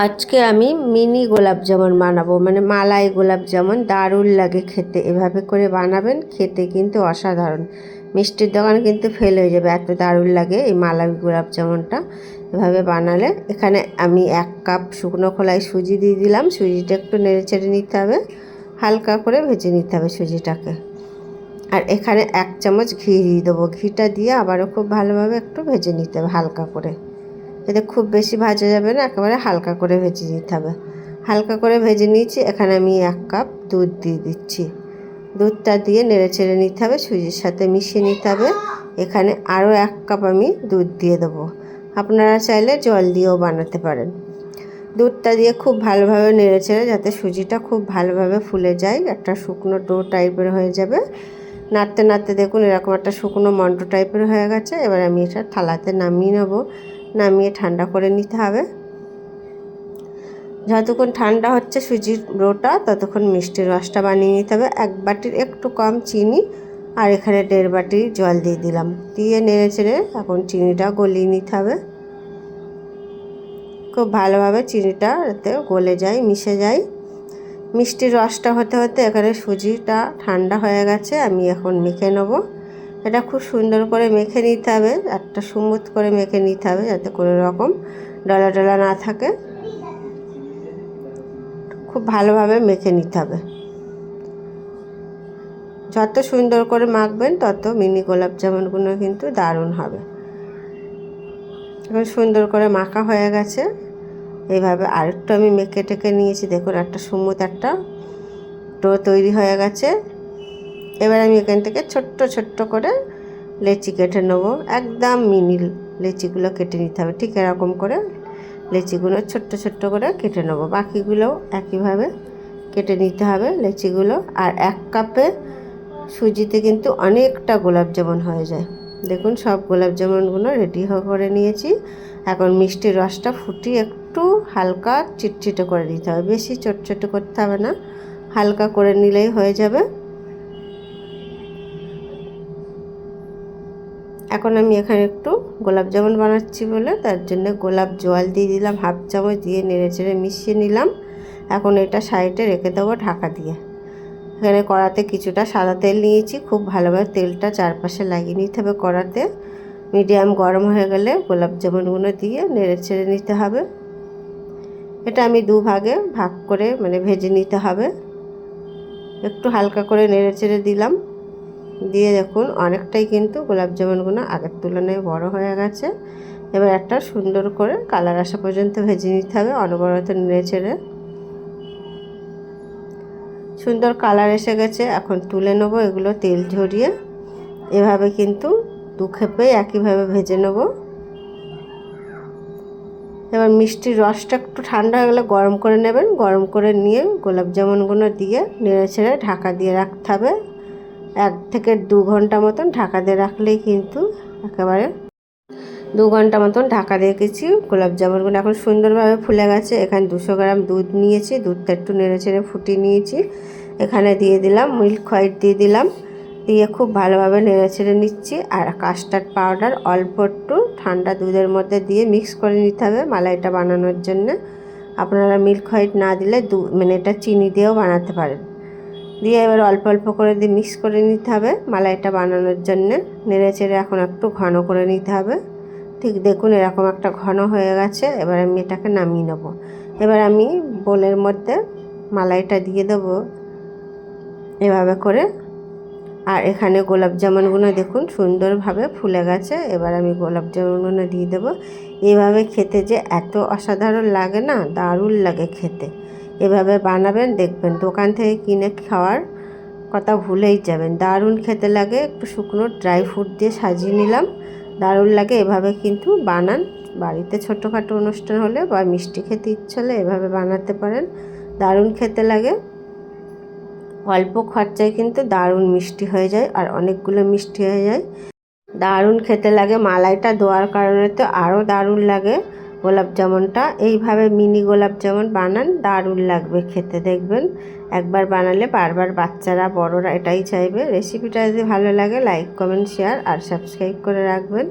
আজকে আমি মিনি গোলাপ জামুন বানাবো, মানে মালাই গোলাপ জামুন। দারুণ লাগে খেতে, এভাবে করে বানাবেন, খেতে কিন্তু অসাধারণ। মিষ্টির দোকানে কিন্তু ফেল হয়ে যাবে, এত দারুণ লাগে এই মালাই গোলাপ জামুনটা এভাবে বানালে। এখানে আমি 1 কাপ শুকনো খোলায় সুজি দিয়ে দিলাম। সুজিটা একটু নেড়ে চেড়ে নিতে হবে, হালকা করে ভেজে নিতে হবে সুজিটাকে। আর এখানে 1 চামচ ঘি দিয়ে দেবো। ঘিটা দিয়ে আবারও খুব ভালোভাবে একটু ভেজে নিতে হবে হালকা করে। এতে খুব বেশি ভাজা যাবে না, একেবারে হালকা করে ভেজে নিতে হবে। হালকা করে ভেজে নিয়েছি। এখানে আমি 1 কাপ দুধ দিয়ে দিচ্ছি। দুধটা দিয়ে নেড়ে চেড়ে নিতে হবে, সুজির সাথে মিশিয়ে নিতে হবে। এখানে আরও 1 কাপ আমি দুধ দিয়ে দেবো। আপনারা চাইলে জল দিয়েও বানাতে পারেন। দুধটা দিয়ে খুব ভালোভাবে নেড়ে চেড়ে যাতে সুজিটা খুব ভালোভাবে ফুলে যায়, একটা শুকনো ডো টাইপের হয়ে যাবে। নাড়তে নাড়তে দেখুন এরকম একটা শুকনো মন্ড টাইপের হয়ে গেছে। এবার আমি এটা থালাতে নামিয়ে নেব। নামিয়ে ঠান্ডা করে নিতে হবে। যতক্ষণ ঠান্ডা হচ্ছে সুজির ডোটা, ততক্ষণ মিষ্টির রসটা বানিয়ে নিতে হবে। 1 বাটির একটু কম চিনি আর এখানে 1.5 বাটি জল দিয়ে দিলাম। দিয়ে নেড়ে চেড়ে এখন চিনিটা গলিয়ে নিতে হবে। খুব ভালোভাবে চিনিটা এতে গলে যায়, মিশে যায়। মিষ্টির রসটা হতে হতে এখানে সুজিটা ঠান্ডা হয়ে গেছে। আমি এখন মেখে নেব। এটা খুব সুন্দর করে মেখে নিতে হবে, একটা স্মুথ করে মেখে নিতে হবে যাতে কোনো রকম ডলা ডলা না থাকে। খুব ভালোভাবে মেখে নিতে হবে। যত সুন্দর করে মাখবেন তত মিনি গোলাপ জামুনগুলো কিন্তু দারুণ হবে। এখন সুন্দর করে মাখা হয়ে গেছে। এইভাবে আরেকটু আমি মেখে টেকে নিয়েছি। দেখুন একটা স্মুথ একটা ডো তৈরি হয়ে গেছে। এবার আমি এখান থেকে ছোট্ট ছোট্ট করে লেচি কেটে নেব। একদম মিনি লেচিগুলো কেটে নিতে হবে। ঠিক এরকম করে লেচিগুলো ছোট্ট ছোট্ট করে কেটে নেব। বাকিগুলোও একইভাবে কেটে নিতে হবে লেচিগুলো। আর 1 কাপে সুজিতে কিন্তু অনেকটা গোলাপ জামুন হয়ে যায়। দেখুন সব গোলাপ জামুনগুলো রেডি করে নিয়েছি। এখন মিষ্টির রসটা ফুটিয়ে একটু হালকা চিটচিটে করে দিতে হবে, বেশি চটচটে করতে হবে না, হালকা করে নিলেই হয়ে যাবে। এখন আমি এখানে একটু গোলাপ জামুন বানাচ্ছি বলে তার জন্য গোলাপ জল দিয়ে দিলাম 1/2 চামচ, দিয়ে নেড়ে চেড়ে মিশিয়ে নিলাম। এখন এটা সাইডে রেখে দেবো ঢাকা দিয়ে। এখানে কড়াতে কিছুটা সাদা তেল নিয়েছি। খুব ভালোভাবে তেলটা চারপাশে লাগিয়ে নিতে হবে কড়াতে। মিডিয়াম গরম হয়ে গেলে গোলাপ জামুনগুলো দিয়ে নেড়ে ছেড়ে নিতে হবে। এটা আমি 2 ভাগে ভাগ করে মানে ভেজে নিতে হবে। একটু হালকা করে নেড়ে চেড়ে দিলাম। দিয়ে দেখুন অনেকটাই কিন্তু গোলাপ জামুনগুলো আগের তুলনায় বড় হয়ে গেছে। এবার একটা সুন্দর করে কালার আসা পর্যন্ত ভেজে নিতে হবে অনবরত নেড়ে চেড়ে। সুন্দর কালার এসে গেছে, এখন তুলে নেব এগুলো তেল ঝরিয়ে। এভাবে কিন্তু 2 খেপে একইভাবে ভেজে নেব। এবার মিষ্টির রসটা একটু ঠান্ডা হয়ে গেলে গরম করে নেবেন। গরম করে নিয়ে গোলাপ জামুনগুলো দিয়ে নেড়ে ছেড়ে ঢাকা দিয়ে রাখতে হবে। 1 থেকে 2 ঘন্টা মতন ঢাকা দিয়ে রাখলেই কিন্তু একেবারে 2 ঘন্টা মতন ঢাকা রেখেছি। গোলাপ জামুনগুলো এখন সুন্দরভাবে ফুলে গেছে। এখানে 200 গ্রাম দুধ নিয়েছি, দুধটা একটু নেড়ে চেড়ে ফুটিয়ে নিয়েছি। এখানে দিয়ে দিলাম মিল্ক হোয়াইট দিয়ে দিলাম, দিয়ে খুব ভালোভাবে নেড়ে চেড়ে নিচ্ছি। আর কাস্টার্ড পাউডার অল্প একটু ঠান্ডা দুধের মধ্যে দিয়ে মিক্স করে নিতে হবে মালাইটা বানানোর জন্য। আপনারা মিল্ক হোয়াইট না দিলে মানে এটা চিনি দিয়েও বানাতে পারেন। দিয়ে এবার অল্প অল্প করে দিয়ে মিক্স করে নিতে হবে মালাইটা বানানোর জন্যে। নেড়ে চেড়ে এখন একটু ঘন করে নিতে হবে। ঠিক দেখুন এরকম একটা ঘন হয়ে গেছে। এবার আমি এটাকে নামিয়ে নেব। এবার আমি বোলের মধ্যে মালাইটা দিয়ে দেবো এভাবে করে। আর এখানে গোলাপ জামুনগুলো দেখুন সুন্দরভাবে ফুলে গেছে। এবার আমি গোলাপ জামুনগুলো দিয়ে দেবো। এভাবে খেতে যে এত অসাধারণ লাগে না, দারুণ লাগে খেতে। এভাবে বানাবেন, দেখবেন দোকান থেকে কিনে খাওয়ার কথা ভুলেই যাবেন। দারুণ খেতে লাগে। একটু শুকনো ড্রাই ফ্রুট দিয়ে সাজিয়ে নিলাম, দারুণ লাগে। এভাবে কিন্তু বানান, বাড়িতে ছোটোখাটো অনুষ্ঠান হলে বা মিষ্টি খেতে ইচ্ছে হলে এভাবে বানাতে পারেন, দারুণ খেতে লাগে। অল্প খরচায় কিন্তু দারুণ মিষ্টি হয়ে যায় আর অনেকগুলো মিষ্টি হয়ে যায়, দারুণ খেতে লাগে। মালাইটা দেওয়ার কারণে তো আরও দারুণ লাগে গোলাপ জামুনটা। এইভাবে মিনি গোলাপ জামুন বানান, দারুণ লাগবে খেতে। দেখবেন একবার বানালে বারবার বাচ্চারা বড়রা এটাই চাইবে। রেসিপিটা যদি ভালো লাগে লাইক কমেন্ট শেয়ার আর সাবস্ক্রাইব করে রাখবেন।